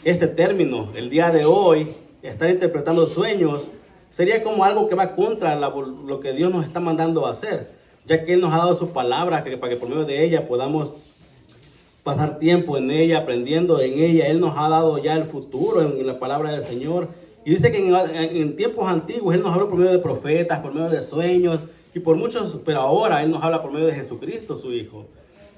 este término, el día de hoy, estar interpretando sueños, sería como algo que va contra lo que Dios nos está mandando a hacer, ya que Él nos ha dado su palabra para que por medio de ella podamos pasar tiempo en ella, aprendiendo en ella. Él nos ha dado ya el futuro en la palabra del Señor. Y dice que en tiempos antiguos Él nos habló por medio de profetas, por medio de sueños y por muchos, pero ahora Él nos habla por medio de Jesucristo, su Hijo.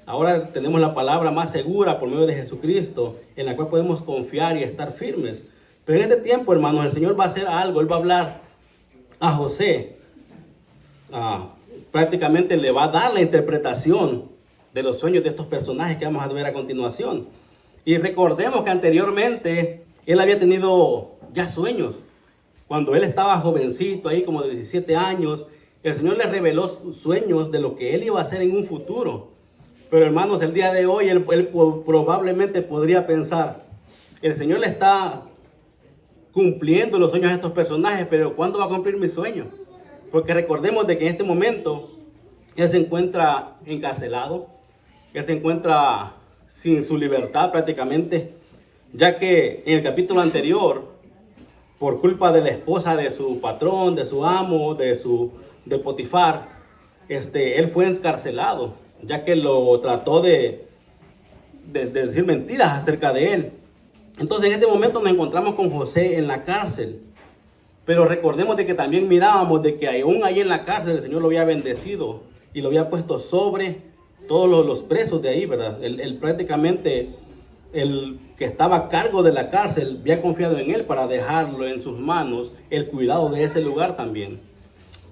Ahora tenemos la palabra más segura por medio de Jesucristo, en la cual podemos confiar y estar firmes. Pero en este tiempo, hermanos, el Señor va a hacer algo. Él va a hablar a José. Prácticamente le va a dar la interpretación de los sueños de estos personajes que vamos a ver a continuación. Y recordemos que anteriormente él había tenido ya sueños. Cuando él estaba jovencito, ahí como de 17 años, el Señor le reveló sueños de lo que él iba a hacer en un futuro. Pero hermanos, el día de hoy él probablemente podría pensar, el Señor le está cumpliendo los sueños a estos personajes, pero ¿cuándo va a cumplir mi sueño? Porque recordemos de que en este momento él se encuentra encarcelado, él se encuentra sin su libertad prácticamente, ya que en el capítulo anterior, por culpa de la esposa de su patrón, de su amo, de Potifar, él fue encarcelado, ya que lo trató de decir mentiras acerca de él. Entonces en este momento nos encontramos con José en la cárcel. Pero recordemos de que también mirábamos de que aún ahí en la cárcel el Señor lo había bendecido y lo había puesto sobre todos los presos de ahí, ¿verdad? Él prácticamente, el que estaba a cargo de la cárcel, había confiado en él para dejarlo en sus manos, el cuidado de ese lugar también.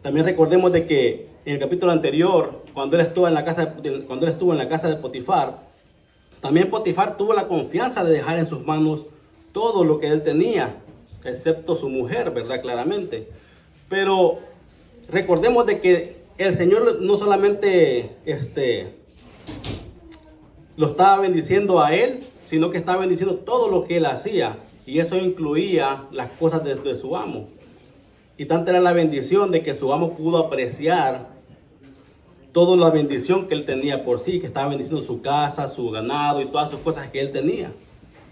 También recordemos de que en el capítulo anterior, cuando él estuvo en la casa de Potifar, también Potifar tuvo la confianza de dejar en sus manos todo lo que él tenía, excepto su mujer, ¿verdad? Claramente. Pero recordemos de que el Señor no solamente lo estaba bendiciendo a él, sino que estaba bendiciendo todo lo que él hacía. Y eso incluía las cosas de su amo. Y tanta era la bendición de que su amo pudo apreciar toda la bendición que él tenía por sí, que estaba bendiciendo su casa, su ganado y todas sus cosas que él tenía.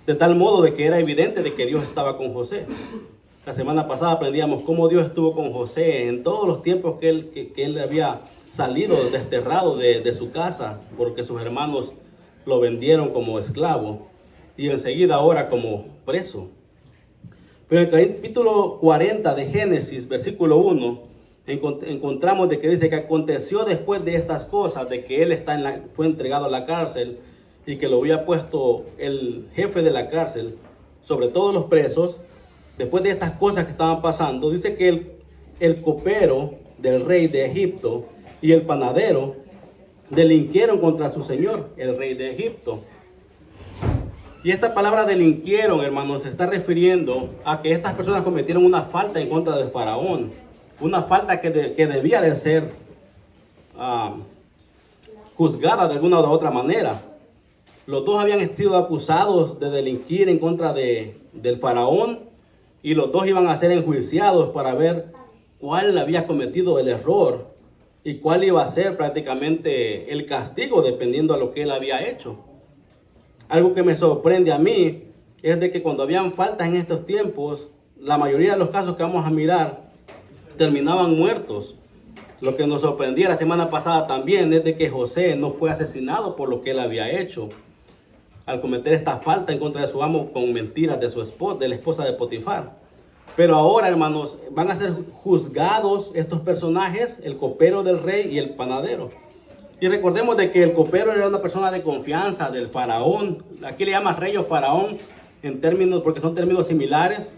De tal modo de que era evidente de que Dios estaba con José. La semana pasada aprendíamos cómo Dios estuvo con José en todos los tiempos que él había salido desterrado de su casa, porque sus hermanos lo vendieron como esclavo y enseguida ahora como preso. Pero en el capítulo 40 de Génesis, versículo 1, encontramos de que dice que aconteció después de estas cosas, de que él fue entregado a la cárcel y que lo había puesto el jefe de la cárcel sobre todos los presos. Después de estas cosas que estaban pasando, dice que el copero del rey de Egipto y el panadero delinquieron contra su señor, el rey de Egipto. Y esta palabra delinquieron, hermanos, se está refiriendo a que estas personas cometieron una falta en contra de Faraón. Una falta que debía de ser juzgada de alguna u otra manera. Los dos habían sido acusados de delinquir en contra del faraón y los dos iban a ser enjuiciados para ver cuál había cometido el error y cuál iba a ser prácticamente el castigo dependiendo de lo que él había hecho. Algo que me sorprende a mí es de que cuando habían faltas en estos tiempos, la mayoría de los casos que vamos a mirar terminaban muertos. Lo que nos sorprendía la semana pasada también es de que José no fue asesinado por lo que él había hecho al cometer esta falta en contra de su amo con mentiras de la esposa de Potifar. Pero ahora, hermanos, van a ser juzgados estos personajes, el copero del rey y el panadero. Y recordemos de que el copero era una persona de confianza del faraón. Aquí le llama rey o faraón en términos, porque son términos similares.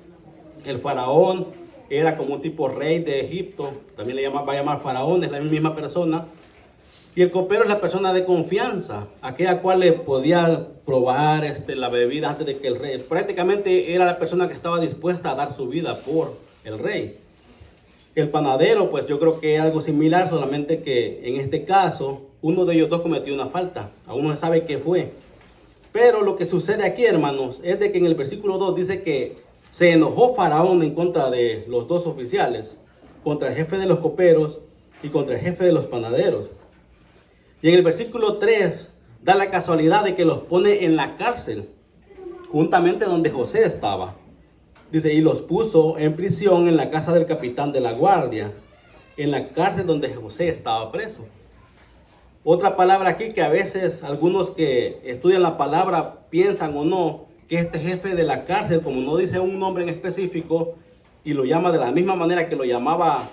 El faraón era como un tipo rey de Egipto, también va a llamar faraón, es la misma persona. Y el copero es la persona de confianza, aquella cual le podía probar la bebida antes de que el rey. Prácticamente era la persona que estaba dispuesta a dar su vida por el rey. El panadero, pues yo creo que es algo similar, solamente que en este caso uno de ellos dos cometió una falta. Aún no se sabe qué fue. Pero lo que sucede aquí, hermanos, es de que en el versículo 2 dice que se enojó Faraón en contra de los dos oficiales, contra el jefe de los coperos y contra el jefe de los panaderos. Y en el versículo 3 da la casualidad de que los pone en la cárcel. juntamente donde José estaba. Dice, y los puso en prisión en la casa del capitán de la guardia, en la cárcel donde José estaba preso. Otra palabra aquí que a veces algunos que estudian la palabra piensan o no, que este jefe de la cárcel, como no dice un nombre en específico, y lo llama de la misma manera que lo llamaba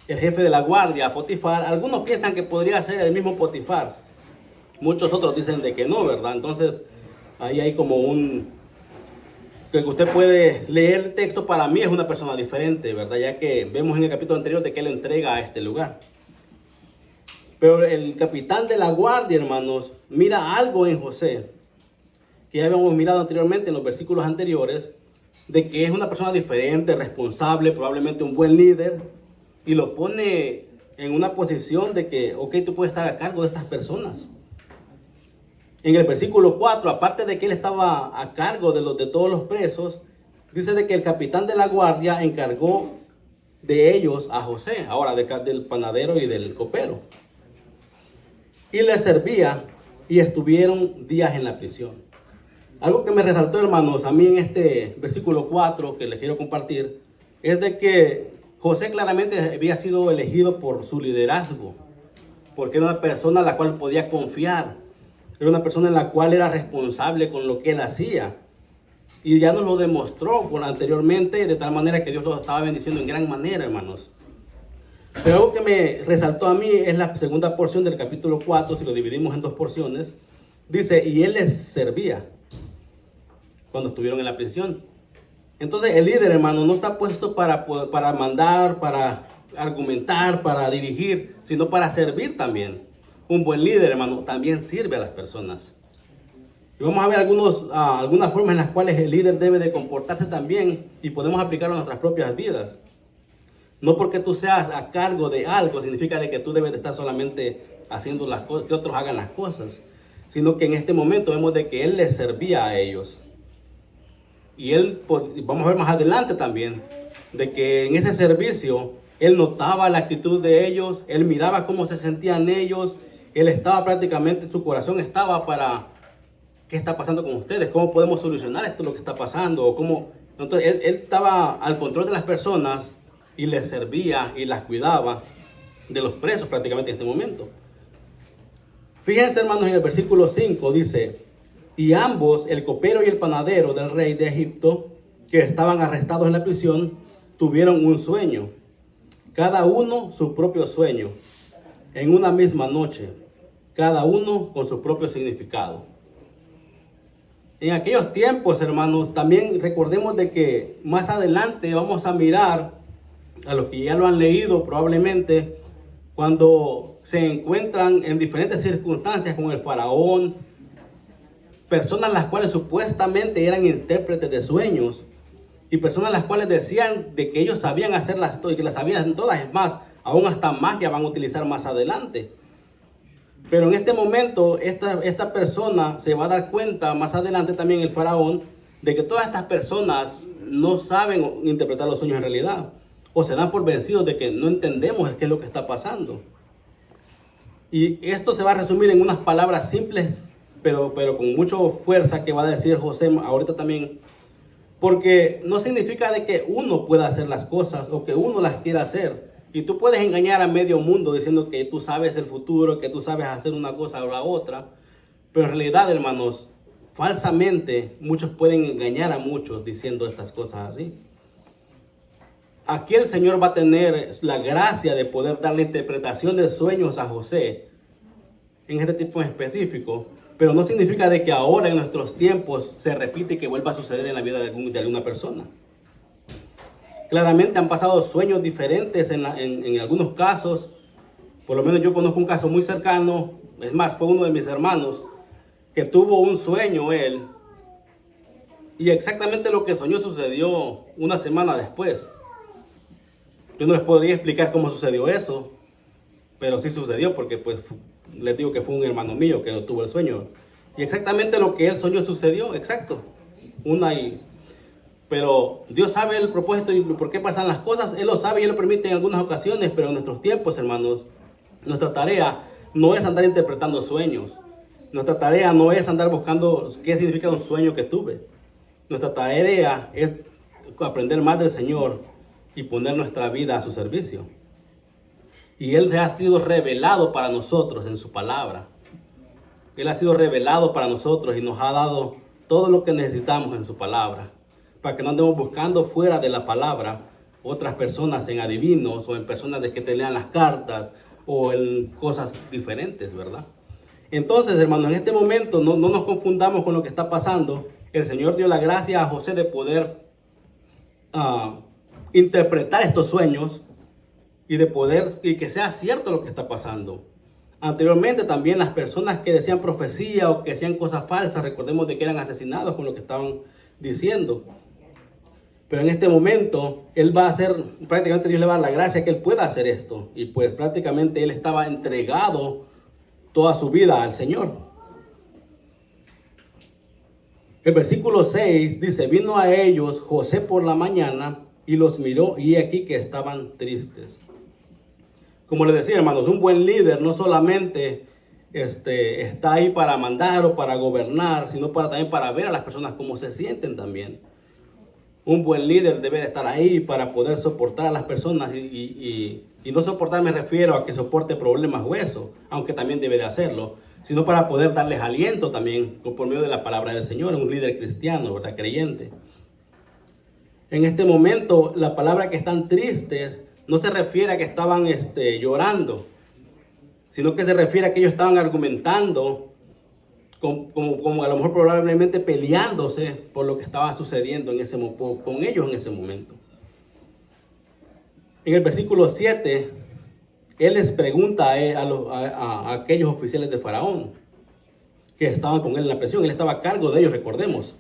el jefe de la guardia, Potifar, algunos piensan que podría ser el mismo Potifar. Muchos otros dicen de que no, ¿verdad? Entonces, ahí hay como que usted puede leer el texto. Para mí es una persona diferente, ¿verdad? Ya que vemos en el capítulo anterior de que él entrega a este lugar. Pero el capitán de la guardia, hermanos, mira algo en José, que ya habíamos mirado anteriormente en los versículos anteriores, de que es una persona diferente, responsable, probablemente un buen líder, y lo pone en una posición de que, ok, tú puedes estar a cargo de estas personas. En el versículo 4, aparte de que él estaba a cargo de todos los presos, dice de que el capitán de la guardia encargó de ellos a José, ahora del panadero y del copero. Y les servía y estuvieron días en la prisión. Algo que me resaltó, hermanos, a mí en este versículo 4 que les quiero compartir, es de que José claramente había sido elegido por su liderazgo, porque era una persona a la cual podía confiar, era una persona en la cual era responsable con lo que él hacía. Y ya nos lo demostró anteriormente, de tal manera que Dios lo estaba bendiciendo en gran manera, hermanos. Pero algo que me resaltó a mí es la segunda porción del capítulo 4, si lo dividimos en dos porciones. Dice, y él les servía cuando estuvieron en la prisión. Entonces el líder, hermano, no está puesto para mandar, para argumentar, para dirigir, sino para servir también. Un buen líder, hermano, también sirve a las personas. Y vamos a ver algunas formas en las cuales el líder debe de comportarse también y podemos aplicarlo a nuestras propias vidas. No porque tú seas a cargo de algo significa de que tú debes de estar solamente haciendo las cosas, que otros hagan las cosas, sino que en este momento vemos de que él les servía a ellos. Y él, vamos a ver más adelante también, de que en ese servicio él notaba la actitud de ellos, él miraba cómo se sentían ellos, él estaba prácticamente, su corazón estaba para, ¿qué está pasando con ustedes? ¿Cómo podemos solucionar esto, lo que está pasando? O cómo. Entonces él estaba al control de las personas y les servía y las cuidaba de los presos prácticamente en este momento. Fíjense, hermanos, en el versículo 5 dice, y ambos, el copero y el panadero del rey de Egipto, que estaban arrestados en la prisión, tuvieron un sueño, cada uno su propio sueño, en una misma noche, cada uno con su propio significado. En aquellos tiempos, hermanos, también recordemos de que más adelante vamos a mirar, a los que ya lo han leído probablemente, cuando se encuentran en diferentes circunstancias con el faraón, personas las cuales supuestamente eran intérpretes de sueños y personas las cuales decían de que ellos sabían hacerlas todas y que las sabían todas, es más, aún hasta magia van a utilizar más adelante. Pero en este momento esta persona se va a dar cuenta más adelante también el faraón de que todas estas personas no saben interpretar los sueños en realidad o se dan por vencidos de que no entendemos qué es lo que está pasando. Y esto se va a resumir en unas palabras simples pero con mucha fuerza que va a decir José ahorita también, porque no significa de que uno pueda hacer las cosas o que uno las quiera hacer, y tú puedes engañar a medio mundo diciendo que tú sabes el futuro, que tú sabes hacer una cosa o la otra, pero en realidad, hermanos, falsamente muchos pueden engañar a muchos diciendo estas cosas así. Aquí el Señor va a tener la gracia de poder dar la interpretación de sueños a José en este tipo en específico, pero no significa de que ahora en nuestros tiempos se repite y que vuelva a suceder en la vida de alguna persona. Claramente han pasado sueños diferentes en algunos casos. Por lo menos yo conozco un caso muy cercano, es más, fue uno de mis hermanos que tuvo un sueño él, y exactamente lo que soñó sucedió una semana después. Yo no les podría explicar cómo sucedió eso, pero sí sucedió porque pues les digo que fue un hermano mío que no tuvo el sueño. Y exactamente lo que él soñó sucedió, exacto. Pero Dios sabe el propósito y por qué pasan las cosas. Él lo sabe y Él lo permite en algunas ocasiones, pero en nuestros tiempos, hermanos, nuestra tarea no es andar interpretando sueños. Nuestra tarea no es andar buscando qué significa un sueño que tuve. Nuestra tarea es aprender más del Señor y poner nuestra vida a su servicio. Y Él ha sido revelado para nosotros en su palabra. Él ha sido revelado para nosotros y nos ha dado todo lo que necesitamos en su palabra. Para que no andemos buscando fuera de la palabra otras personas en adivinos o en personas de que te lean las cartas o en cosas diferentes, ¿verdad? Entonces, hermanos, en este momento no nos confundamos con lo que está pasando. El Señor dio la gracia a José de poder interpretar estos sueños y que sea cierto lo que está pasando. Anteriormente también las personas que decían profecía o que decían cosas falsas, recordemos de que eran asesinados con lo que estaban diciendo. Pero en este momento, Él va a hacer, prácticamente Dios le va a dar la gracia que Él pueda hacer esto. Y pues prácticamente Él estaba entregado toda su vida al Señor. El versículo 6 dice, vino a ellos José por la mañana y los miró y aquí que estaban tristes. Como les decía, hermanos, un buen líder no solamente está ahí para mandar o para gobernar, sino también para ver a las personas cómo se sienten también. Un buen líder debe de estar ahí para poder soportar a las personas y no soportar me refiero a que soporte problemas o eso, aunque también debe de hacerlo, sino para poder darles aliento también por medio de la palabra del Señor, un líder cristiano, ¿verdad? Creyente. En este momento, la palabra que están tristes no se refiere a que estaban llorando, sino que se refiere a que ellos estaban argumentando, como a lo mejor probablemente peleándose por lo que estaba sucediendo con ellos en ese momento. En el versículo 7, Él les pregunta a aquellos oficiales de Faraón que estaban con Él en la prisión. Él estaba a cargo de ellos, recordemos.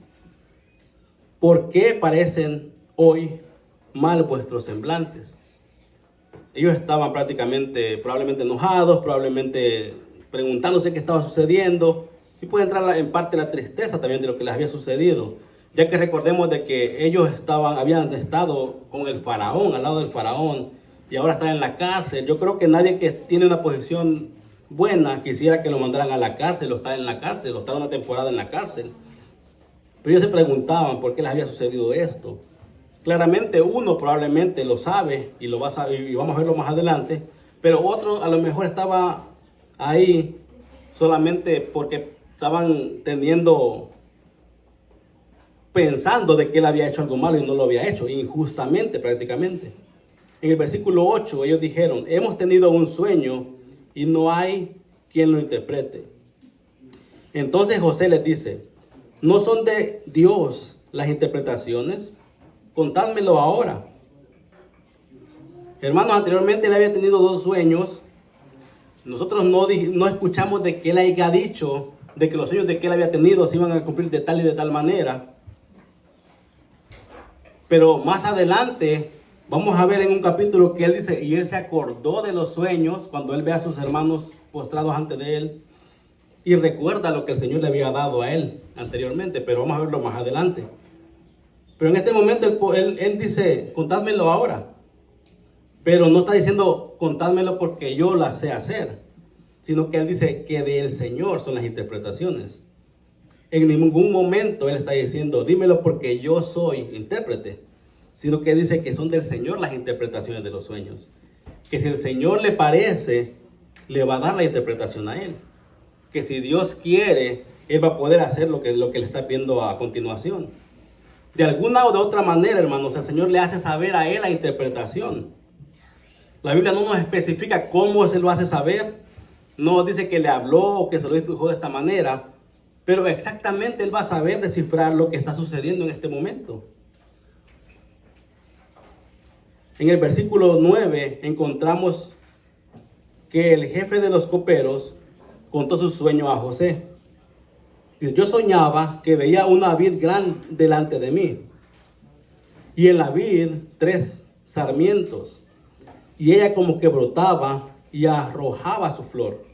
¿Por qué parecen hoy mal vuestros semblantes? Ellos estaban probablemente enojados, probablemente preguntándose qué estaba sucediendo. Y puede entrar en parte la tristeza también de lo que les había sucedido, ya que recordemos de que ellos habían estado con el faraón, al lado del faraón, y ahora están en la cárcel. Yo creo que nadie que tiene una posición buena quisiera que lo mandaran a la cárcel o estar en la cárcel o estar una temporada en la cárcel. Pero ellos se preguntaban por qué les había sucedido esto. Claramente uno probablemente lo sabe y lo va a saber, y vamos a verlo más adelante, pero otro a lo mejor estaba ahí solamente porque estaban pensando de que él había hecho algo malo y no lo había hecho, injustamente prácticamente. En el versículo 8 ellos dijeron, hemos tenido un sueño y no hay quien lo interprete. Entonces José les dice, ¿no son de Dios las interpretaciones? Contádmelo ahora. Hermanos, anteriormente él había tenido 2 sueños. Nosotros no escuchamos de que él haya dicho de que los sueños de que él había tenido se iban a cumplir de tal y de tal manera. Pero más adelante vamos a ver en un capítulo que él dice, y él se acordó de los sueños cuando él ve a sus hermanos postrados ante de él y recuerda lo que el Señor le había dado a él anteriormente, pero vamos a verlo más adelante. Pero en este momento él dice, contádmelo ahora. Pero no está diciendo, contádmelo porque yo la sé hacer, sino que él dice que del Señor son las interpretaciones. En ningún momento él está diciendo, dímelo porque yo soy intérprete, sino que dice que son del Señor las interpretaciones de los sueños. Que si el Señor le parece, le va a dar la interpretación a él. Que si Dios quiere, él va a poder hacer lo que le está viendo a continuación. De alguna o de otra manera, hermanos, el Señor le hace saber a él la interpretación. La Biblia no nos especifica cómo se lo hace saber. No dice que le habló o que se lo dijo de esta manera. Pero exactamente él va a saber descifrar lo que está sucediendo en este momento. En el versículo 9 encontramos que el jefe de los coperos contó su sueño a José. Dice, yo soñaba que veía una vid grande delante de mí. Y en la vid 3 sarmientos. Y ella como que brotaba y arrojaba su flor,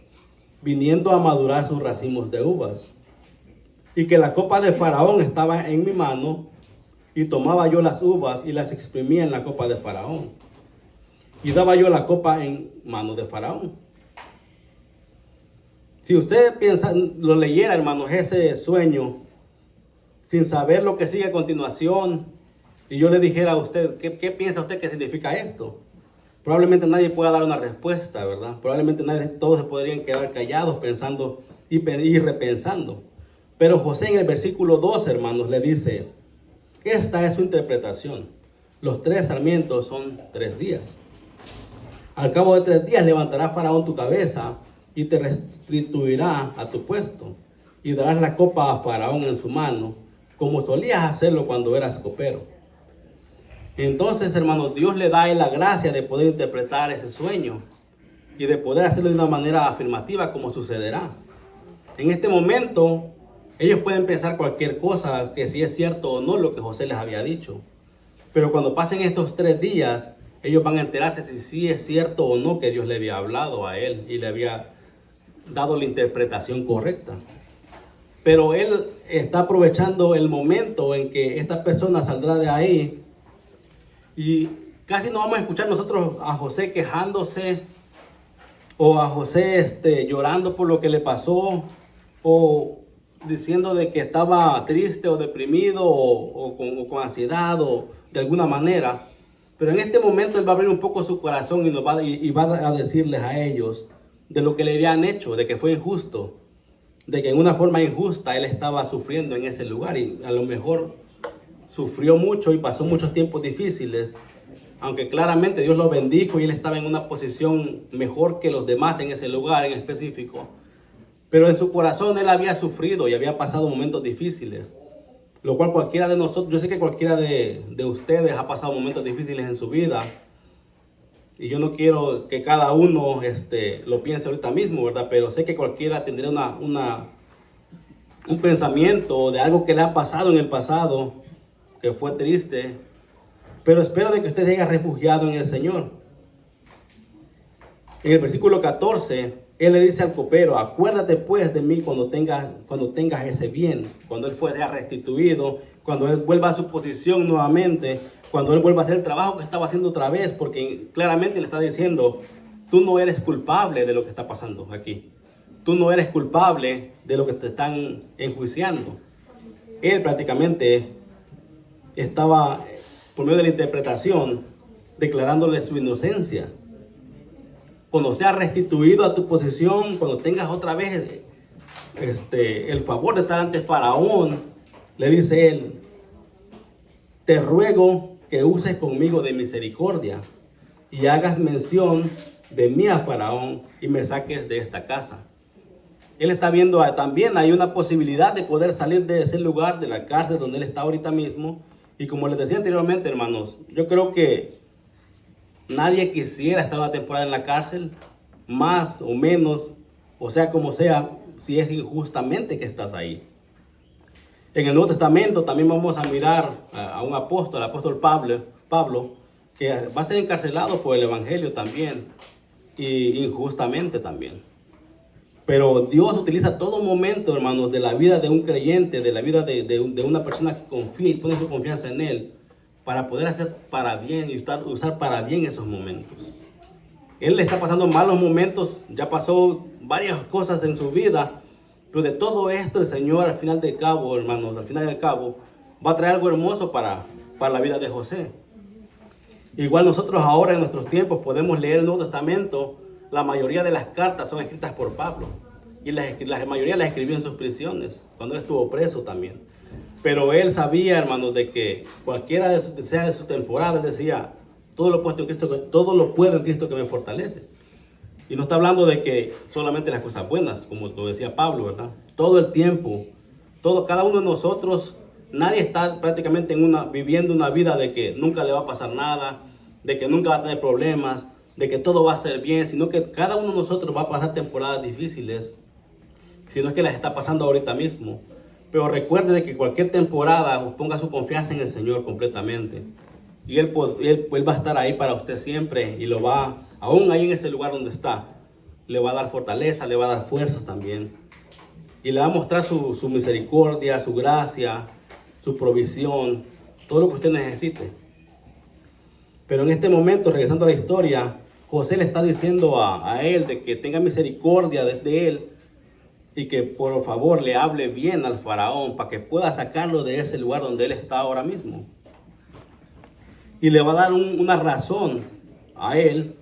viniendo a madurar sus racimos de uvas. Y que la copa de Faraón estaba en mi mano, y tomaba yo las uvas y las exprimía en la copa de Faraón. Y daba yo la copa en mano de Faraón. Si usted piensa, lo leyera, hermanos, ese sueño, sin saber lo que sigue a continuación, y yo le dijera a usted, ¿qué piensa usted que significa esto? Probablemente nadie pueda dar una respuesta, ¿verdad? Probablemente todos se podrían quedar callados pensando y repensando. Pero José en el versículo 2, hermanos, le dice, esta es su interpretación. Los 3 sarmientos son 3 días. Al cabo de 3 días levantará Faraón tu cabeza y te restituirá a tu puesto. Y darás la copa a Faraón en su mano, como solías hacerlo cuando eras copero. Entonces, hermanos, Dios le da a él la gracia de poder interpretar ese sueño y de poder hacerlo de una manera afirmativa como sucederá. En este momento, ellos pueden pensar cualquier cosa, que si es cierto o no lo que José les había dicho. Pero cuando pasen estos 3 días, ellos van a enterarse si sí es cierto o no que Dios le había hablado a él y le había dado la interpretación correcta. Pero él está aprovechando el momento en que esta persona saldrá de ahí y casi no vamos a escuchar nosotros a José quejándose o a José llorando por lo que le pasó o diciendo de que estaba triste o deprimido o con ansiedad o de alguna manera. Pero en este momento él va a abrir un poco su corazón y va a decirles a ellos de lo que le habían hecho, de que fue injusto, de que en una forma injusta él estaba sufriendo en ese lugar y a lo mejor sufrió mucho y pasó muchos tiempos difíciles, aunque claramente Dios lo bendijo y él estaba en una posición mejor que los demás en ese lugar en específico. Pero en su corazón él había sufrido y había pasado momentos difíciles, lo cual cualquiera de nosotros, yo sé que cualquiera de ustedes ha pasado momentos difíciles en su vida. Y yo no quiero que cada uno lo piense ahorita mismo, ¿verdad? Pero sé que cualquiera tendría un pensamiento de algo que le ha pasado en el pasado, que fue triste. Pero espero de que usted haya refugiado en el Señor. En el versículo 14, él le dice al copero, acuérdate pues de mí cuando tengas ese bien, cuando él fue ya restituido, cuando él vuelva a su posición nuevamente, cuando él vuelva a hacer el trabajo que estaba haciendo otra vez, porque claramente le está diciendo, tú no eres culpable de lo que está pasando aquí. Tú no eres culpable de lo que te están enjuiciando. Él prácticamente estaba, por medio de la interpretación, declarándole su inocencia. Cuando seas restituido a tu posición, cuando tengas otra vez el favor de estar ante Faraón, le dice él, te ruego que uses conmigo de misericordia y hagas mención de mí a Faraón y me saques de esta casa. Él está viendo, también hay una posibilidad de poder salir de ese lugar, de la cárcel donde él está ahorita mismo. Y como les decía anteriormente, hermanos, yo creo que nadie quisiera estar una temporada en la cárcel, más o menos, o sea como sea, si es injustamente que estás ahí. En el Nuevo Testamento también vamos a mirar a un apóstol, el apóstol Pablo, que va a ser encarcelado por el Evangelio también, y injustamente también. Pero Dios utiliza todo momento, hermanos, de la vida de un creyente, de la vida de una persona que confía y pone su confianza en Él, para poder hacer para bien y usar para bien esos momentos. Él le está pasando malos momentos, ya pasó varias cosas en su vida, pero de todo esto el Señor al final del cabo, hermanos, al final del cabo, va a traer algo hermoso para la vida de José. Igual nosotros ahora en nuestros tiempos podemos leer el Nuevo Testamento. La mayoría de las cartas son escritas por Pablo y la mayoría las escribió en sus prisiones, cuando él estuvo preso también. Pero él sabía, hermanos, de que cualquiera sea de su temporada, él decía, todo lo puedo en Cristo que me fortalece. Y no está hablando de que solamente las cosas buenas, como lo decía Pablo, ¿verdad? Todo el tiempo, cada uno de nosotros, nadie está prácticamente viviendo una vida de que nunca le va a pasar nada, de que nunca va a tener problemas, de que todo va a ser bien, sino que cada uno de nosotros va a pasar temporadas difíciles, si no es que las está pasando ahorita mismo. Pero recuerde de que cualquier temporada ponga su confianza en el Señor completamente. Y él va a estar ahí para usted siempre y aún ahí en ese lugar donde está, le va a dar fortaleza, le va a dar fuerzas también. Y le va a mostrar su misericordia, su gracia, su provisión, todo lo que usted necesite. Pero en este momento, regresando a la historia, José le está diciendo a él de que tenga misericordia de él y que por favor le hable bien al faraón para que pueda sacarlo de ese lugar donde él está ahora mismo. Y le va a dar una razón a él,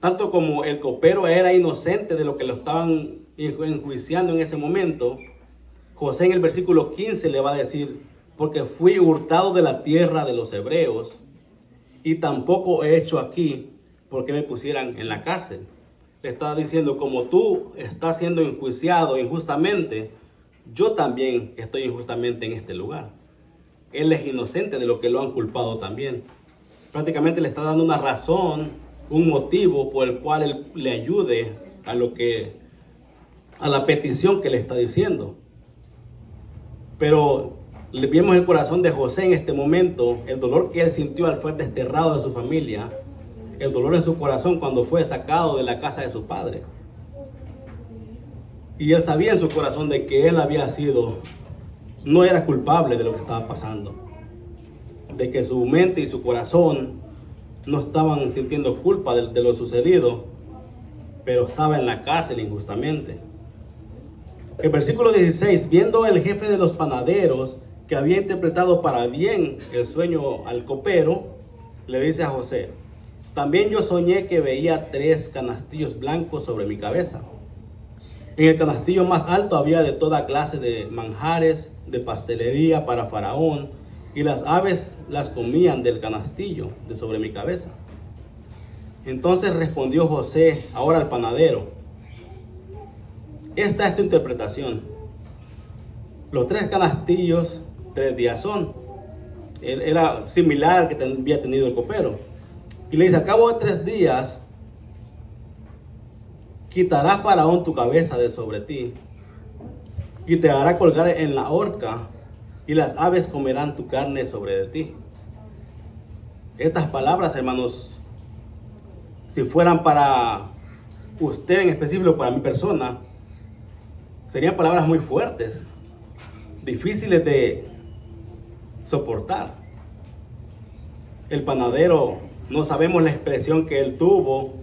tanto como el copero era inocente de lo que lo estaban enjuiciando en ese momento. José en el versículo 15 le va a decir: porque fui hurtado de la tierra de los hebreos, y tampoco he hecho aquí porque me pusieran en la cárcel. Le está diciendo: como tú estás siendo enjuiciado injustamente, yo también estoy injustamente en este lugar. Él es inocente de lo que lo han culpado también. Prácticamente le está dando una razón, un motivo por el cual él le ayude a la petición que le está diciendo. Pero le vemos el corazón de José en este momento, el dolor que él sintió al ser desterrado de su familia, el dolor en su corazón cuando fue sacado de la casa de su padre. Y él sabía en su corazón de que él no era culpable de lo que estaba pasando, de que su mente y su corazón no estaban sintiendo culpa de lo sucedido, pero estaba en la cárcel injustamente. El versículo 16: viendo el jefe de los panaderos que había interpretado para bien el sueño al copero, le dice a José: también yo soñé que veía 3 canastillos blancos sobre mi cabeza. En el canastillo más alto había de toda clase de manjares de pastelería para Faraón, y las aves las comían del canastillo de sobre mi cabeza. Entonces respondió José ahora al panadero: esta es tu interpretación. Los 3 canastillos, 3 días son. Era similar al que había tenido el copero. Y le dice: a cabo de 3 días quitará Faraón tu cabeza de sobre ti, y te hará colgar en la horca, y las aves comerán tu carne sobre de ti. Estas palabras, hermanos, si fueran para usted en específico, para mi persona, serían palabras muy fuertes, difíciles de soportar. El panadero, no sabemos la expresión que él tuvo,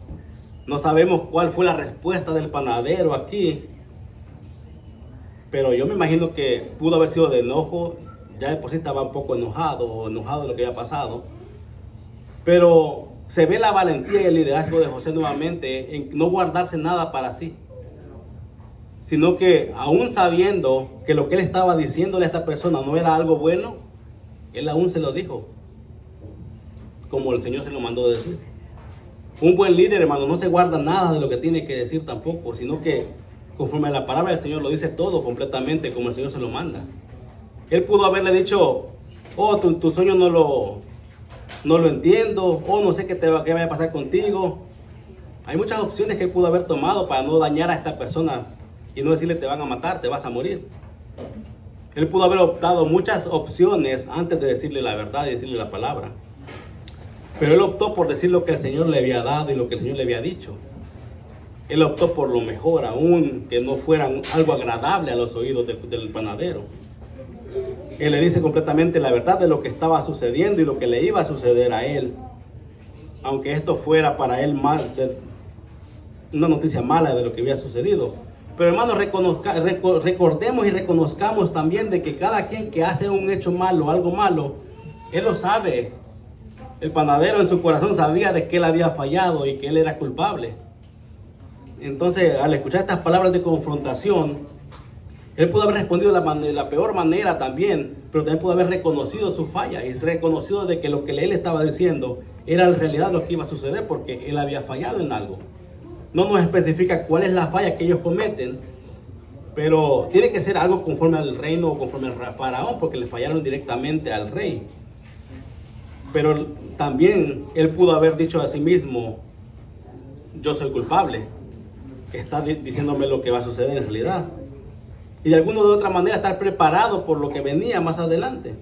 no sabemos cuál fue la respuesta del panadero aquí, pero yo me imagino que pudo haber sido de enojo. Ya de por sí estaba un poco enojado de lo que había pasado, pero se ve la valentía y el liderazgo de José nuevamente en no guardarse nada para sí, sino que aún sabiendo que lo que él estaba diciéndole a esta persona no era algo bueno, él aún se lo dijo, como el Señor se lo mandó decir. Un buen líder, hermano, no se guarda nada de lo que tiene que decir tampoco, sino que conforme a la palabra del Señor lo dice todo completamente como el Señor se lo manda. Él pudo haberle dicho: oh, tu sueño no lo entiendo, oh, no sé qué vaya a pasar contigo. Hay muchas opciones que él pudo haber tomado para no dañar a esta persona y no decirle: te van a matar, te vas a morir. Él pudo haber optado muchas opciones antes de decirle la verdad y decirle la palabra. Pero él optó por decir lo que el Señor le había dado y lo que el Señor le había dicho. Él optó por lo mejor, aún que no fuera algo agradable a los oídos del panadero. Él le dice completamente la verdad de lo que estaba sucediendo y lo que le iba a suceder a él. Aunque esto fuera para él una noticia mala de lo que había sucedido. Pero hermanos, recordemos y reconozcamos también de que cada quien que hace un hecho malo, algo malo, él lo sabe. El panadero en su corazón sabía de que él había fallado y que él era culpable. Entonces, al escuchar estas palabras de confrontación, él pudo haber respondido de la peor manera también, pero también pudo haber reconocido su falla y reconocido de que lo que él estaba diciendo era en realidad lo que iba a suceder, porque él había fallado en algo. No nos especifica cuál es la falla que ellos cometen, pero tiene que ser algo conforme al reino o conforme al faraón, porque le fallaron directamente al rey. Pero también él pudo haber dicho a sí mismo: yo soy culpable, está diciéndome lo que va a suceder en realidad. Y de alguna u otra manera estar preparado por lo que venía más adelante.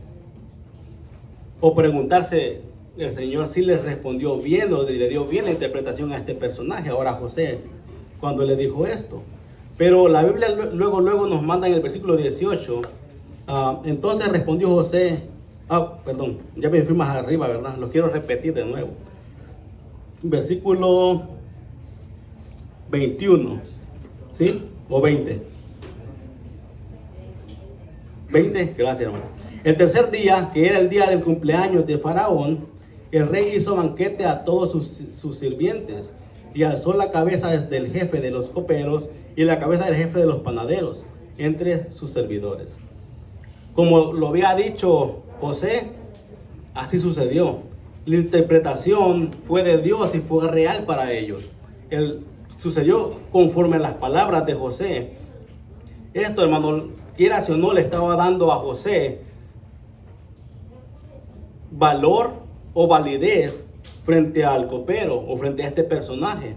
O preguntarse, el Señor sí le respondió bien o le dio bien la interpretación a este personaje, ahora a José, cuando le dijo esto. Pero la Biblia luego nos manda en el versículo 18, entonces respondió José, ya me fui más arriba, ¿verdad? Lo quiero repetir de nuevo. Versículo 21. ¿Sí? ¿O 20? 20, gracias, hermano. El tercer día, que era el día del cumpleaños de Faraón, el rey hizo banquete a todos sus sirvientes y alzó la cabeza desde el jefe de los coperos y la cabeza del jefe de los panaderos entre sus servidores. Como lo había dicho José, así sucedió. La interpretación fue de Dios y fue real para ellos. Sucedió conforme a las palabras de José. Esto, hermano, quiera o no, le estaba dando a José valor o validez frente al copero o frente a este personaje,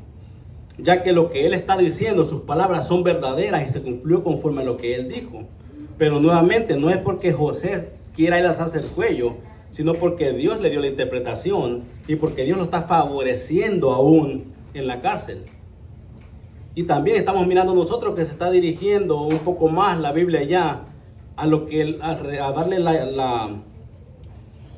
ya que lo que él está diciendo, sus palabras son verdaderas y se cumplió conforme a lo que él dijo. Pero nuevamente, no es porque José quiera él alzarse el cuello, sino porque Dios le dio la interpretación y porque Dios lo está favoreciendo aún en la cárcel. Y también estamos mirando nosotros que se está dirigiendo un poco más la Biblia ya a lo que a darle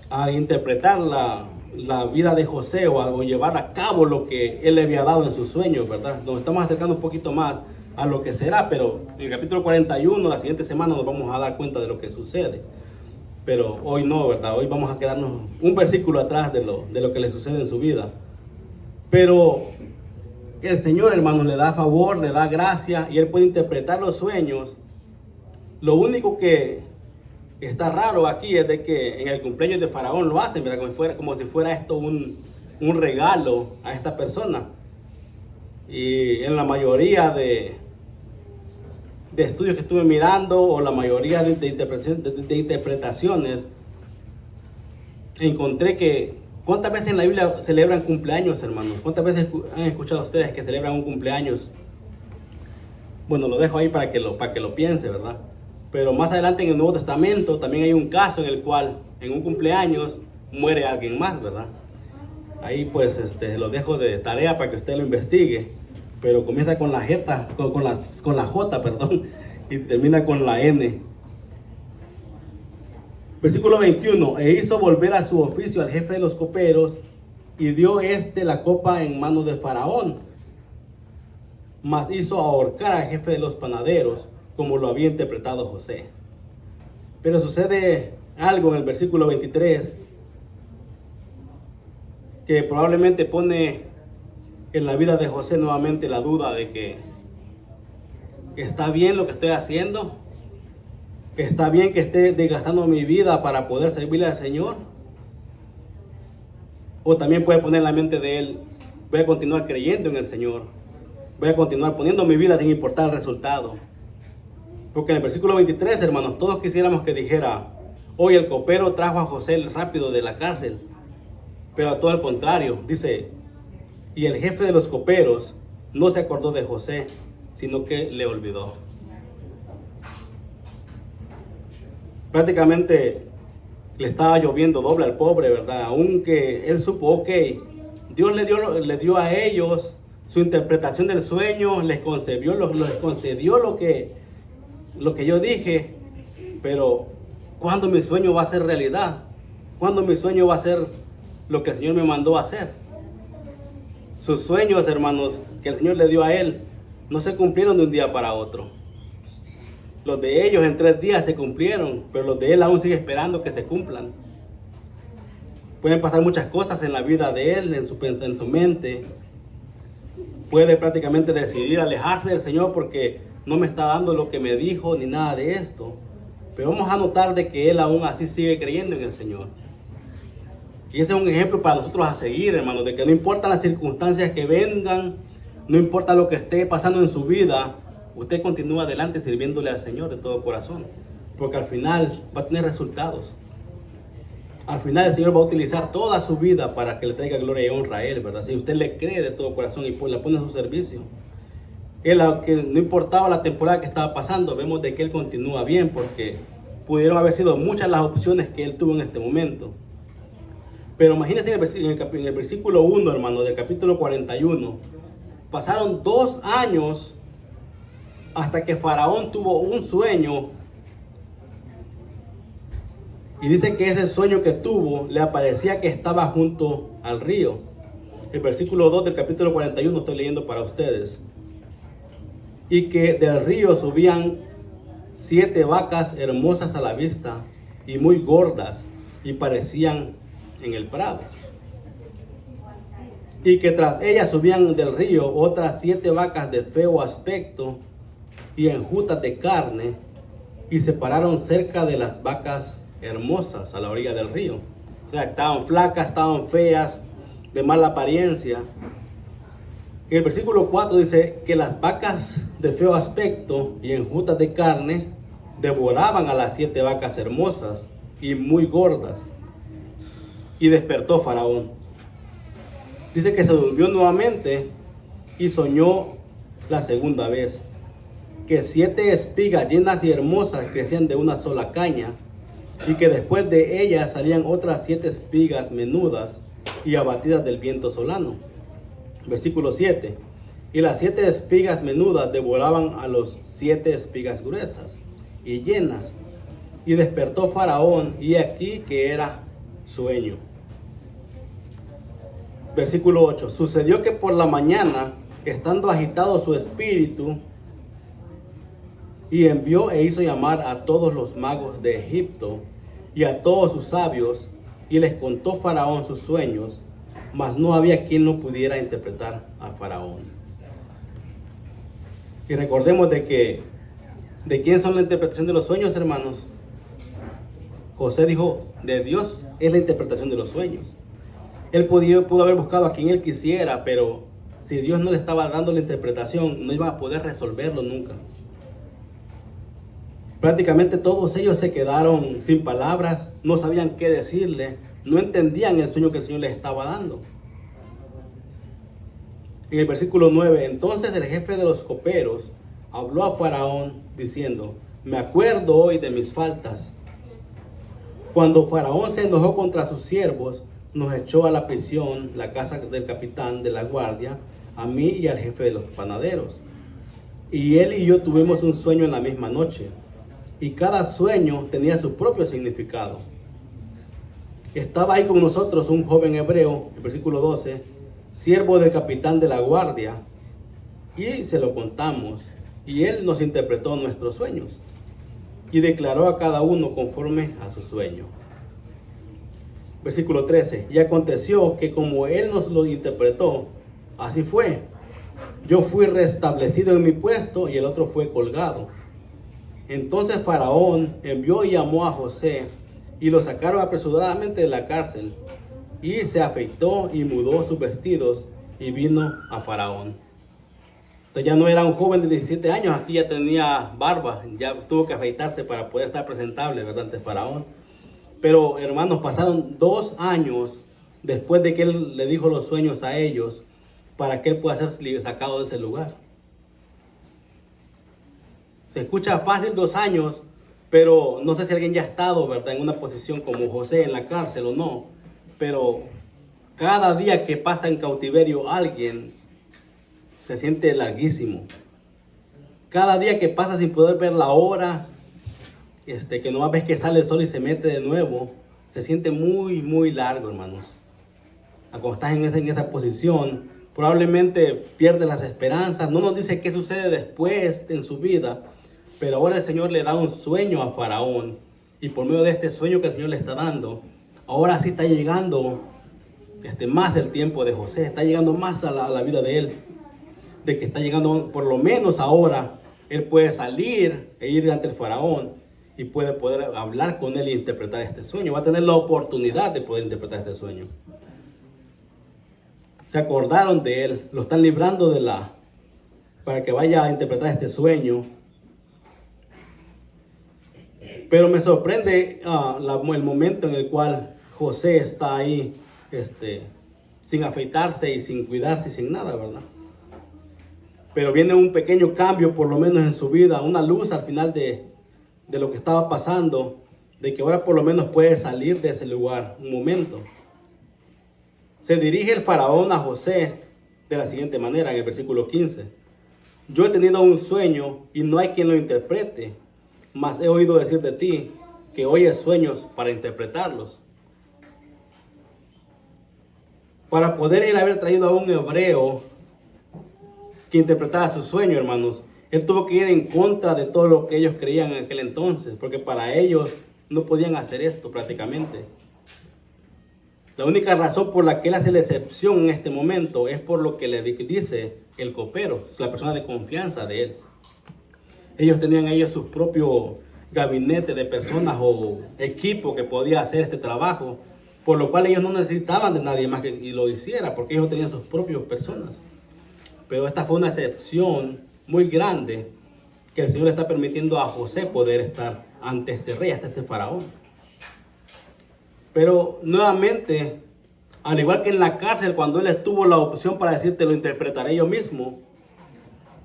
a interpretar la vida de José o llevar a cabo lo que él le había dado en sus sueños, ¿verdad? Nos estamos acercando un poquito más a lo que será, pero en el capítulo 41, la siguiente semana, nos vamos a dar cuenta de lo que sucede. Pero hoy no, ¿verdad? Hoy vamos a quedarnos un versículo atrás de lo que le sucede en su vida. Pero el Señor, hermano, le da favor, le da gracia y él puede interpretar los sueños. Lo único que está raro aquí es de que en el cumpleaños de Faraón lo hacen, ¿verdad? Como si fuera esto un regalo a esta persona. Y en la mayoría de estudios que estuve mirando, o la mayoría de interpretaciones, encontré que ¿cuántas veces en la Biblia celebran cumpleaños, hermanos? ¿Cuántas veces han escuchado ustedes que celebran un cumpleaños? Bueno, lo dejo ahí para que lo piense, ¿verdad? Pero más adelante en el Nuevo Testamento también hay un caso en el cual en un cumpleaños muere alguien más, ¿verdad? Ahí pues lo dejo de tarea para que usted lo investigue. Pero comienza con la con la J, perdón, y termina con la N. Versículo 21. E hizo volver a su oficio al jefe de los coperos y dio la copa en manos de Faraón. Mas hizo ahorcar al jefe de los panaderos, como lo había interpretado José. Pero sucede algo en el versículo 23 que probablemente pone en la vida de José nuevamente la duda de que ¿está bien lo que estoy haciendo? ¿Está bien que esté desgastando mi vida para poder servirle al Señor? O también puede poner en la mente de él, voy a continuar creyendo en el Señor, voy a continuar poniendo mi vida sin importar el resultado. Porque en el versículo 23, hermanos, todos quisiéramos que dijera, hoy el copero trajo a José rápido de la cárcel, pero todo al contrario, dice, y el jefe de los coperos no se acordó de José, sino que le olvidó. Prácticamente le estaba lloviendo doble al pobre, ¿verdad? Aunque él supo, ok, Dios le dio a ellos su interpretación del sueño, les concedió lo que yo dije, pero ¿cuándo mi sueño va a ser realidad? ¿Cuándo mi sueño va a ser lo que el Señor me mandó a hacer? Sus sueños, hermanos, que el Señor le dio a él, no se cumplieron de un día para otro. Los de ellos en 3 días se cumplieron, pero los de él aún sigue esperando que se cumplan. Pueden pasar muchas cosas en la vida de él, en su mente. Puede prácticamente decidir alejarse del Señor porque no me está dando lo que me dijo ni nada de esto. Pero vamos a notar de que él aún así sigue creyendo en el Señor. Y ese es un ejemplo para nosotros a seguir, hermanos, de que no importa las circunstancias que vengan, no importa lo que esté pasando en su vida, usted continúa adelante sirviéndole al Señor de todo corazón. Porque al final va a tener resultados. Al final el Señor va a utilizar toda su vida para que le traiga gloria y honra a Él, ¿verdad? Si usted le cree de todo corazón y la pone a su servicio. Él, aunque no importaba la temporada que estaba pasando, vemos de que Él continúa bien porque pudieron haber sido muchas las opciones que Él tuvo en este momento. Pero imagínense en el versículo 1, hermano, del capítulo 41. Pasaron 2 años hasta que Faraón tuvo un sueño. Y dice que ese sueño que tuvo le aparecía que estaba junto al río. El versículo 2 del capítulo 41 estoy leyendo para ustedes. y que del río subían 7 vacas hermosas a la vista y muy gordas y parecían en el prado. Y que tras ellas subían del río otras 7 vacas de feo aspecto y enjutas de carne, y se pararon cerca de las vacas hermosas a la orilla del río. O sea, estaban flacas, estaban feas, de mala apariencia. Y el versículo 4 dice que las vacas de feo aspecto y enjutas de carne devoraban a las 7 vacas hermosas y muy gordas. Y despertó Faraón. Dice que se durmió nuevamente y soñó la segunda vez que 7 espigas llenas y hermosas crecían de una sola caña, y que después de ellas salían otras 7 espigas menudas y abatidas del viento solano. Versículo 7. Y las 7 espigas menudas devoraban a los 7 espigas gruesas y llenas. Y despertó Faraón, y aquí que era sueño. Versículo 8. Sucedió que por la mañana, estando agitado su espíritu, y envió e hizo llamar a todos los magos de Egipto y a todos sus sabios, y les contó Faraón sus sueños, mas no había quien lo pudiera interpretar a Faraón. Y recordemos de quién son la interpretación de los sueños, hermanos. José dijo, de Dios es la interpretación de los sueños. Él pudo haber buscado a quien él quisiera, pero si Dios no le estaba dando la interpretación, no iba a poder resolverlo nunca. Prácticamente todos ellos se quedaron sin palabras, no sabían qué decirle, no entendían el sueño que el Señor les estaba dando. En el versículo 9, entonces el jefe de los coperos habló a Faraón diciendo, me acuerdo hoy de mis faltas. Cuando Faraón se enojó contra sus siervos, nos echó a la prisión, la casa del capitán de la guardia, a mí y al jefe de los panaderos. Y él y yo tuvimos un sueño en la misma noche. Y cada sueño tenía su propio significado. Estaba ahí con nosotros un joven hebreo, el versículo 12, siervo del capitán de la guardia, y se lo contamos, y él nos interpretó nuestros sueños, y declaró a cada uno conforme a su sueño. Versículo 13, y aconteció que como él nos lo interpretó, así fue. Yo fui restablecido en mi puesto, y el otro fue colgado. Entonces Faraón envió y llamó a José, y lo sacaron apresuradamente de la cárcel, y se afeitó y mudó sus vestidos, y vino a Faraón. Entonces ya no era un joven de 17 años, aquí ya tenía barba, ya tuvo que afeitarse para poder estar presentable, ¿verdad?, ante Faraón. Pero hermanos, pasaron 2 años después de que él le dijo los sueños a ellos, para que él pueda ser sacado de ese lugar. Se escucha fácil 2 años, pero no sé si alguien ya ha estado, ¿verdad?, en una posición como José en la cárcel o no. Pero cada día que pasa en cautiverio alguien se siente larguísimo. Cada día que pasa sin poder ver la hora, que no ves que sale el sol y se mete de nuevo, se siente muy, muy largo, hermanos. Cuando estás en esa posición, probablemente pierdes las esperanzas. No nos dice qué sucede después en su vida. Pero ahora el Señor le da un sueño a Faraón, y por medio de este sueño que el Señor le está dando, ahora sí está llegando más el tiempo de José, está llegando más a la vida de él, de que está llegando, por lo menos ahora, él puede salir e ir ante el Faraón y puede poder hablar con él e interpretar este sueño. Va a tener la oportunidad de poder interpretar este sueño. Se acordaron de él, lo están librando para que vaya a interpretar este sueño. Pero me sorprende el momento en el cual José está ahí, sin afeitarse y sin cuidarse y sin nada, ¿verdad? Pero viene un pequeño cambio, por lo menos en su vida, una luz al final de lo que estaba pasando, de que ahora por lo menos puede salir de ese lugar un momento. Se dirige el Faraón a José de la siguiente manera, en el versículo 15. Yo he tenido un sueño y no hay quien lo interprete. Mas he oído decir de ti que oyes sueños para interpretarlos. Para poder él haber traído a un hebreo que interpretara su sueño, hermanos, Él tuvo que ir en contra de todo lo que ellos creían en aquel entonces, porque para ellos no podían hacer esto prácticamente. La única razón por la que él hace la excepción en este momento es por lo que le dice el copero, la persona de confianza de él. Ellos tenían sus propios gabinetes de personas o equipo que podía hacer este trabajo, por lo cual ellos no necesitaban de nadie más que lo hiciera, porque ellos tenían sus propias personas. Pero esta fue una excepción muy grande que el Señor le está permitiendo a José poder estar ante este rey, ante este faraón. Pero nuevamente, al igual que en la cárcel, cuando él tuvo la opción para decir, te lo interpretaré yo mismo,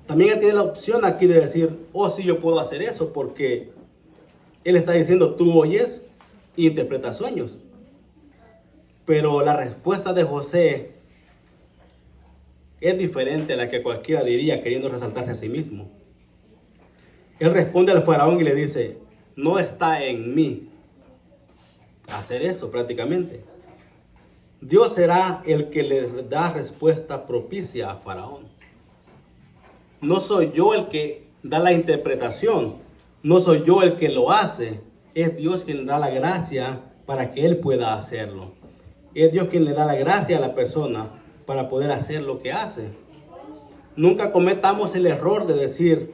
también él tiene la opción aquí de decir, oh, sí, yo puedo hacer eso, porque él está diciendo, tú oyes y interpretas sueños. Pero la respuesta de José es diferente a la que cualquiera diría, queriendo resaltarse a sí mismo. Él responde al faraón y le dice, no está en mí hacer eso prácticamente. Dios será el que le da respuesta propicia a faraón. No soy yo el que da la interpretación, no soy yo el que lo hace, es Dios quien le da la gracia para que él pueda hacerlo. Es Dios quien le da la gracia a la persona para poder hacer lo que hace. Nunca cometamos el error de decir,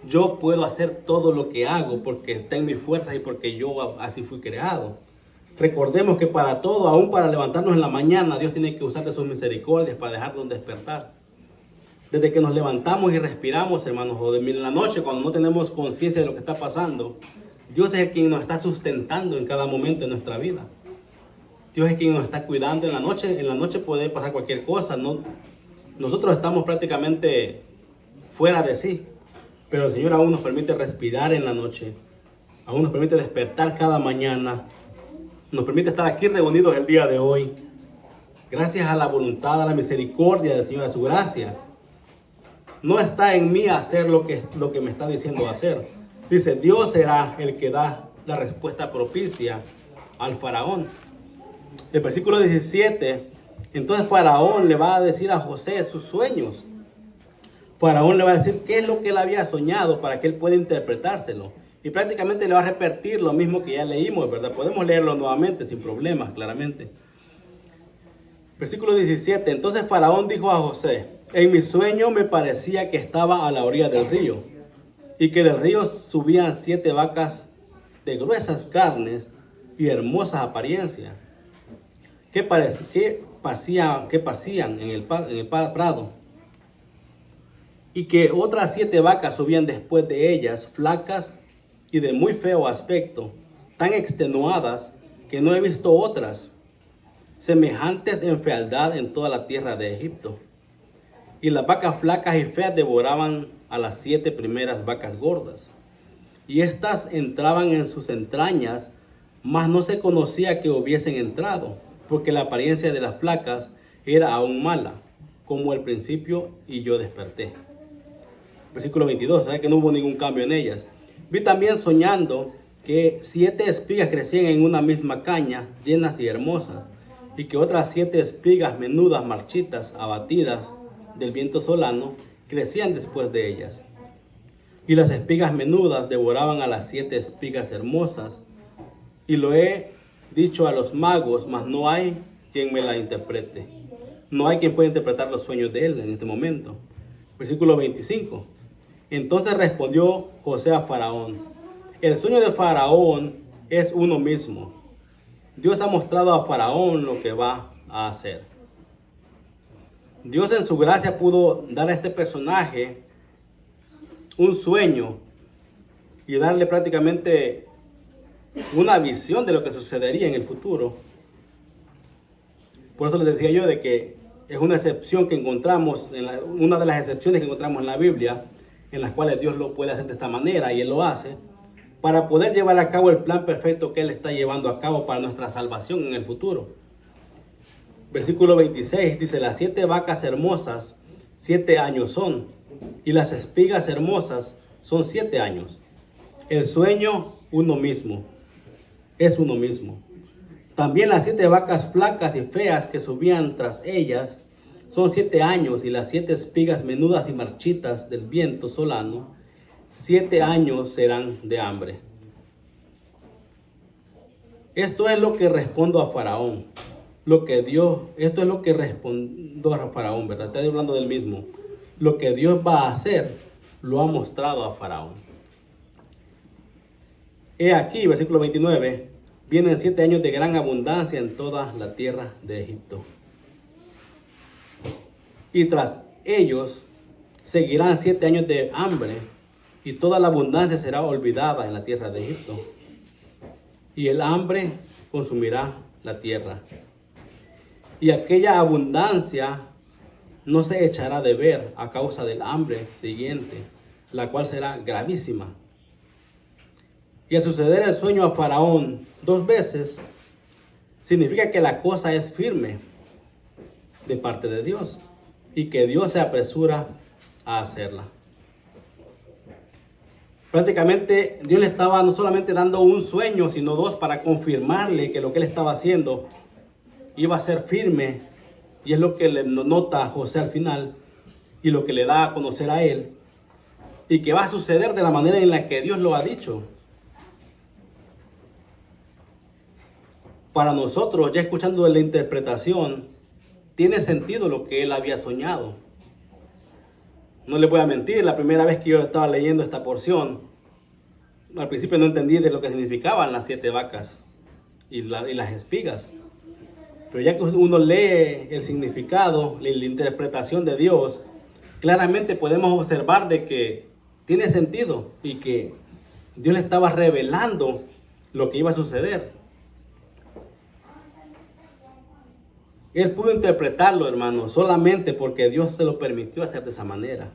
yo puedo hacer todo lo que hago porque está en mis fuerzas y porque yo así fui creado. Recordemos que para todo, aún para levantarnos en la mañana, Dios tiene que usar de sus misericordias para dejarnos despertar. Desde que nos levantamos y respiramos, hermanos, o en la noche, cuando no tenemos conciencia de lo que está pasando, Dios es el quien nos está sustentando en cada momento de nuestra vida. Dios es quien nos está cuidando en la noche. En la noche puede pasar cualquier cosa. Nosotros estamos prácticamente fuera de sí. Pero el Señor aún nos permite respirar en la noche. Aún nos permite despertar cada mañana. Nos permite estar aquí reunidos el día de hoy. Gracias a la voluntad, a la misericordia del Señor, a su gracia. No está en mí hacer lo que me está diciendo hacer. Dice, Dios será el que da la respuesta propicia al faraón. El versículo 17, entonces Faraón le va a decir a José sus sueños. Faraón le va a decir qué es lo que él había soñado para que él pueda interpretárselo. Y prácticamente le va a repetir lo mismo que ya leímos, ¿verdad? Podemos leerlo nuevamente sin problemas, claramente. Versículo 17, entonces Faraón dijo a José, en mi sueño me parecía que estaba a la orilla del río, y que del río subían 7 vacas de gruesas carnes y hermosas apariencias, que pasían en el prado, y que otras 7 vacas subían después de ellas, flacas y de muy feo aspecto, tan extenuadas que no he visto otras, semejantes en fealdad en toda la tierra de Egipto. Y las vacas flacas y feas devoraban a las 7 primeras vacas gordas, y éstas entraban en sus entrañas, mas no se conocía que hubiesen entrado, porque la apariencia de las flacas era aún mala, como al principio, y yo desperté. Versículo 22, ¿sabe que no hubo ningún cambio en ellas? Vi también soñando que 7 espigas crecían en una misma caña, llenas y hermosas, y que otras 7 espigas menudas, marchitas, abatidas del viento solano, crecían después de ellas. Y las espigas menudas devoraban a las 7 espigas hermosas, y lo he dicho a los magos, mas no hay quien me la interprete. No hay quien pueda interpretar los sueños de él en este momento. Versículo 25. Entonces respondió José a Faraón, el sueño de Faraón es uno mismo. Dios ha mostrado a Faraón lo que va a hacer. Dios en su gracia pudo dar a este personaje un sueño y darle prácticamente una visión de lo que sucedería en el futuro. Por eso les decía yo de que es una excepción que encontramos, una de las excepciones que encontramos en la Biblia, en las cuales Dios lo puede hacer de esta manera, y Él lo hace, para poder llevar a cabo el plan perfecto que Él está llevando a cabo para nuestra salvación en el futuro. Versículo 26 dice, las 7 vacas hermosas, 7 años son, y las espigas hermosas son 7 años. El sueño, uno mismo, es uno mismo. También las 7 vacas flacas y feas que subían tras ellas son 7 años y las 7 espigas menudas y marchitas del viento solano, 7 años serán de hambre. Esto es lo que respondo a Faraón. Esto es lo que respondo a Faraón, ¿verdad? Estoy hablando del mismo. Lo que Dios va a hacer, lo ha mostrado a Faraón. He aquí, versículo 29, vienen 7 años de gran abundancia en toda la tierra de Egipto. Y tras ellos seguirán 7 años de hambre, y toda la abundancia será olvidada en la tierra de Egipto. Y el hambre consumirá la tierra. Y aquella abundancia no se echará de ver a causa del hambre siguiente, la cual será gravísima. Y al suceder el sueño a Faraón 2 veces, significa que la cosa es firme de parte de Dios y que Dios se apresura a hacerla. Prácticamente Dios le estaba no solamente dando un sueño, sino 2 para confirmarle que lo que él estaba haciendo iba a ser firme, y es lo que le nota José al final y lo que le da a conocer a él, y que va a suceder de la manera en la que Dios lo ha dicho. Para nosotros, ya escuchando la interpretación, tiene sentido lo que él había soñado. No le voy a mentir, la primera vez que yo estaba leyendo esta porción, al principio no entendí de lo que significaban las 7 vacas y las espigas. Pero ya que uno lee el significado, la interpretación de Dios, claramente podemos observar de que tiene sentido y que Dios le estaba revelando lo que iba a suceder. Él pudo interpretarlo, hermano, solamente porque Dios se lo permitió hacer de esa manera.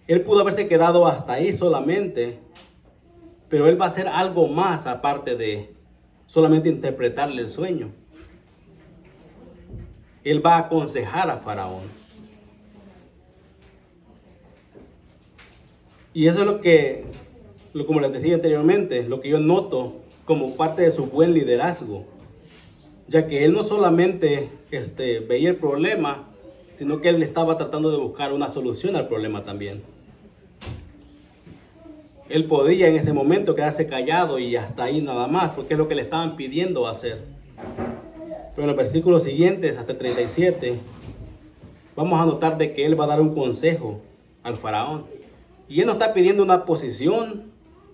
Él pudo haberse quedado hasta ahí solamente, pero él va a hacer algo más aparte de solamente interpretarle el sueño. Él va a aconsejar a Faraón. Y eso es como les decía anteriormente, lo que yo noto como parte de su buen liderazgo. Ya que él no solamente veía el problema, sino que él estaba tratando de buscar una solución al problema también. Él podía en ese momento quedarse callado y hasta ahí nada más, porque es lo que le estaban pidiendo hacer. Pero en los versículos siguientes, hasta el 37, vamos a notar de que él va a dar un consejo al faraón. Y él no está pidiendo una posición,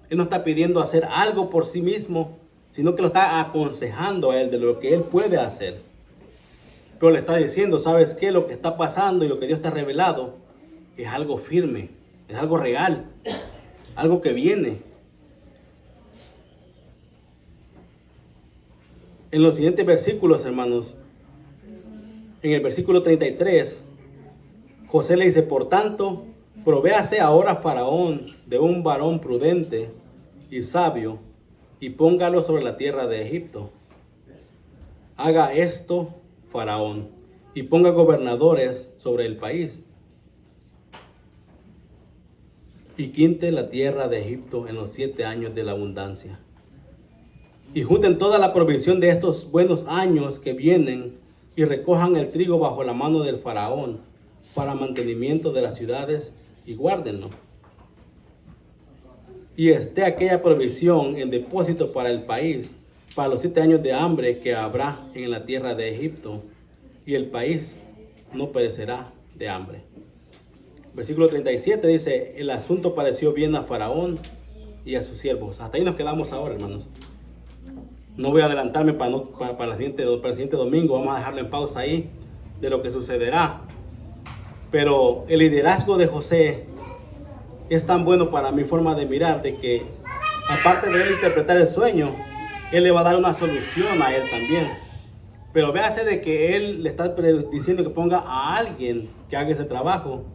él no está pidiendo hacer algo por sí mismo, sino que lo está aconsejando a él de lo que él puede hacer. Pero le está diciendo, ¿sabes qué? Lo que está pasando y lo que Dios te ha revelado es algo firme, es algo real, algo que viene. En los siguientes versículos, hermanos, en el versículo 33, José le dice, por tanto, provéase ahora Faraón de un varón prudente y sabio, y póngalo sobre la tierra de Egipto. Haga esto Faraón, y ponga gobernadores sobre el país, y quinte la tierra de Egipto en los 7 años de la abundancia. Y junten toda la provisión de estos buenos años que vienen, y recojan el trigo bajo la mano del Faraón, para mantenimiento de las ciudades, y guárdenlo. Y esté aquella provisión en depósito para el país, para los 7 años de hambre que habrá en la tierra de Egipto, y el país no perecerá de hambre. Versículo 37 dice, el asunto pareció bien a Faraón y a sus siervos. Hasta ahí nos quedamos ahora, hermanos. No voy a adelantarme para el siguiente domingo, vamos a dejarlo en pausa ahí, de lo que sucederá. Pero el liderazgo de José es tan bueno para mi forma de mirar, de que aparte de él interpretar el sueño, él le va a dar una solución a él también. Pero véase de que él le está diciendo que ponga a alguien que haga ese trabajo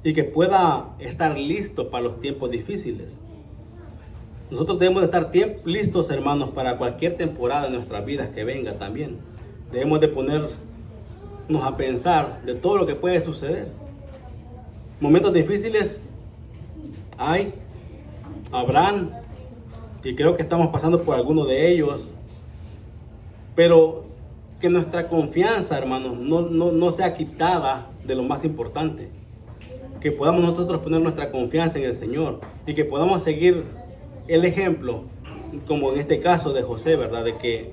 y que pueda estar listo para los tiempos difíciles. Nosotros debemos de estar listos, hermanos, para cualquier temporada de nuestras vidas que venga también. Debemos de ponernos a pensar de todo lo que puede suceder. Momentos difíciles habrán, y creo que estamos pasando por alguno de ellos, pero que nuestra confianza, hermanos, no sea quitada de lo más importante. Que podamos nosotros poner nuestra confianza en el Señor y que podamos seguir el ejemplo, como en este caso de José, ¿verdad? De que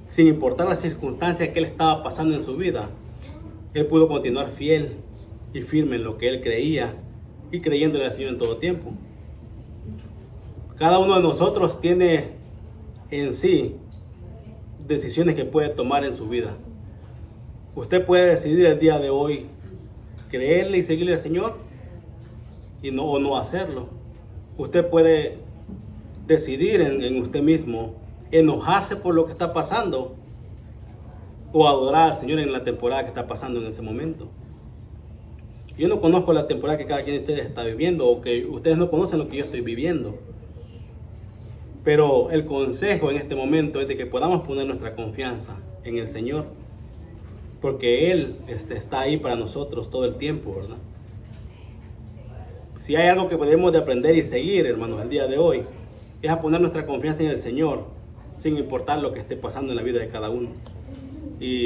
sin importar las circunstancias que él estaba pasando en su vida, él pudo continuar fiel y firme en lo que él creía y creyéndole al Señor en todo tiempo. Cada uno de nosotros tiene en sí decisiones que puede tomar en su vida. Usted puede decidir el día de hoy creerle y seguirle al Señor o no hacerlo. Usted puede decidir en usted mismo enojarse por lo que está pasando o adorar al Señor en la temporada que está pasando en ese momento. Yo no conozco la temporada que cada quien de ustedes está viviendo, o que ustedes no conocen lo que yo estoy viviendo. Pero el consejo en este momento es de que podamos poner nuestra confianza en el Señor, porque Él está ahí para nosotros todo el tiempo, ¿verdad? Si hay algo que podemos de aprender y seguir, hermanos, el día de hoy, es a poner nuestra confianza en el Señor, sin importar lo que esté pasando en la vida de cada uno. Y